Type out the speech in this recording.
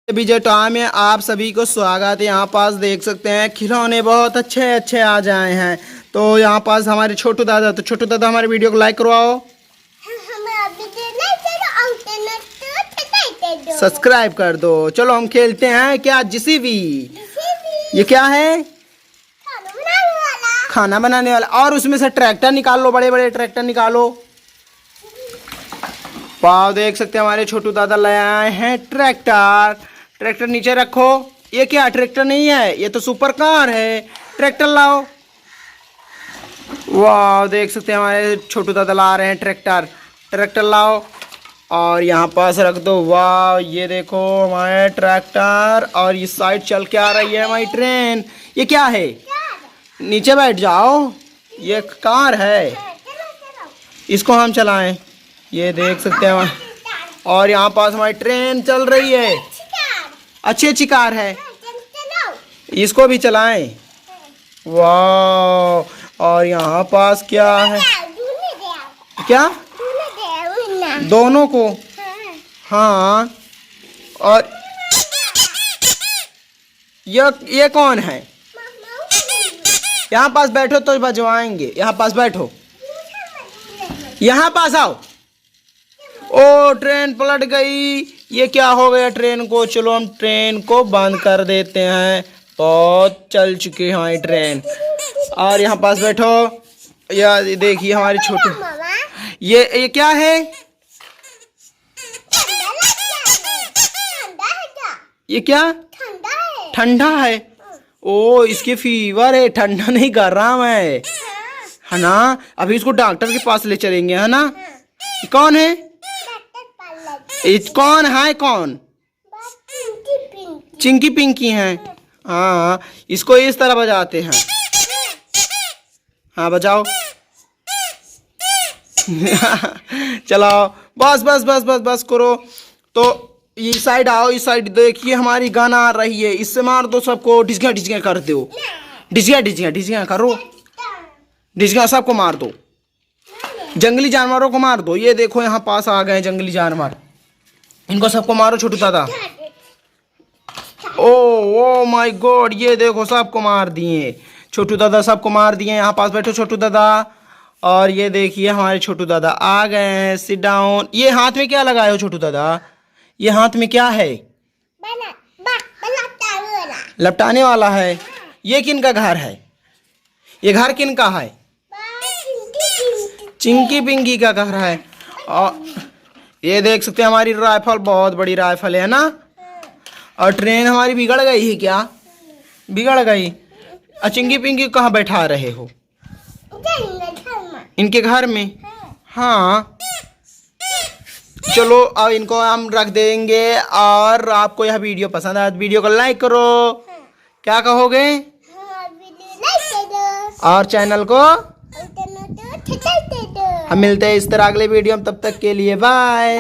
विजय toy में आप सभी को स्वागत है। यहाँ पास देख सकते हैं खिलौने बहुत अच्छे अच्छे आ जाए हैं। तो यहाँ पास हमारे छोटू दादा, तो छोटू दादा हमारे वीडियो को लाइक करवाओ, सब्सक्राइब कर दो। चलो हम खेलते हैं क्या जीसीबी। ये क्या है? खाना बनाने वाला। और उसमें से ट्रैक्टर निकाल लो, बड़े बड़े ट्रैक्टर निकालो। पाव देख सकते हैं हमारे छोटू दादा ले आए हैं ट्रैक्टर। ट्रैक्टर नीचे रखो। ये क्या ट्रैक्टर नहीं है, ये तो सुपर कार है। ट्रैक्टर लाओ। वाह देख सकते हैं हमारे छोटू दादा ला रहे हैं ट्रैक्टर। ट्रैक्टर लाओ और यहाँ पास रख दो। वाह ये देखो हमारे ट्रैक्टर। और इस साइड चल के आ रही है हमारी ट्रेन। ये क्या है? नीचे बैठ जाओ। ये कार है, इसको हम चलाएं। ये देख सकते हैं। और यहाँ पास हमारी ट्रेन चल रही है, अच्छी अच्छी कार है, इसको भी चलाएं। वाह। और यहाँ पास क्या है? क्या दोनों को? हाँ। और ये कौन है? यहाँ पास बैठो तो बजवाएंगे। यहाँ पास बैठो, यहाँ पास आओ। ओ ट्रेन पलट गई। ये क्या हो गया ट्रेन को? चलो हम ट्रेन को बंद कर देते हैं। बहुत चल चुकी है हमारी ट्रेन। और यहाँ पास बैठो। यार देखिए हमारी छोटी, ये क्या है? ये क्या? ठंडा है। ओ इसके फीवर है, ठंडा नहीं कर रहा मैं, है ना। अभी इसको डॉक्टर के पास ले चलेंगे, है ना। कौन है? कौन है? कौन? चिंकी पिंकी है। हाँ इसको इस तरह बजाते हैं। हाँ बजाओ। चलाओ। बस बस बस बस बस करो। तो इस साइड आओ, इस साइड देखिए हमारी गाना आ रही है। इससे मार दो सबको, डिस्गा डिस्गा कर दो। डिस्गा डिस्गा डिस्गा करो, डिस्गा सबको मार दो। जंगली जानवरों को मार दो। ये देखो यहाँ पास आ गए जंगली जानवर, इनको सबको मारो छोटू दादा। ओ माय गॉड, ये देखो सबको मार दिए छोटू दादा, सबको मार दिए। यहाँ पास बैठो छोटू दादा। और ये देखिए हमारे छोटू दादा आ गए हैं। Sit down. ये हाथ में क्या लगाए हो छोटू दादा? ये हाथ में क्या है? लपटाने वाला है। ये किन का घर है? ये घर किन का है? चिंकी पिंकी का घर है। और ये देख सकते हैं हमारी राइफल, बहुत बड़ी राइफल है ना। और ट्रेन हमारी बिगड़ गई है क्या? बिगड़ गई। चिंकी पिंकी कहाँ बैठा रहे हो? इनके घर में। हाँ चलो अब इनको हम रख देंगे। और आपको यह वीडियो पसंद आया तो वीडियो को लाइक करो। क्या कहोगे? और चैनल को हम मिलते हैं इस तरह अगले वीडियो में। तब तक के लिए बाय।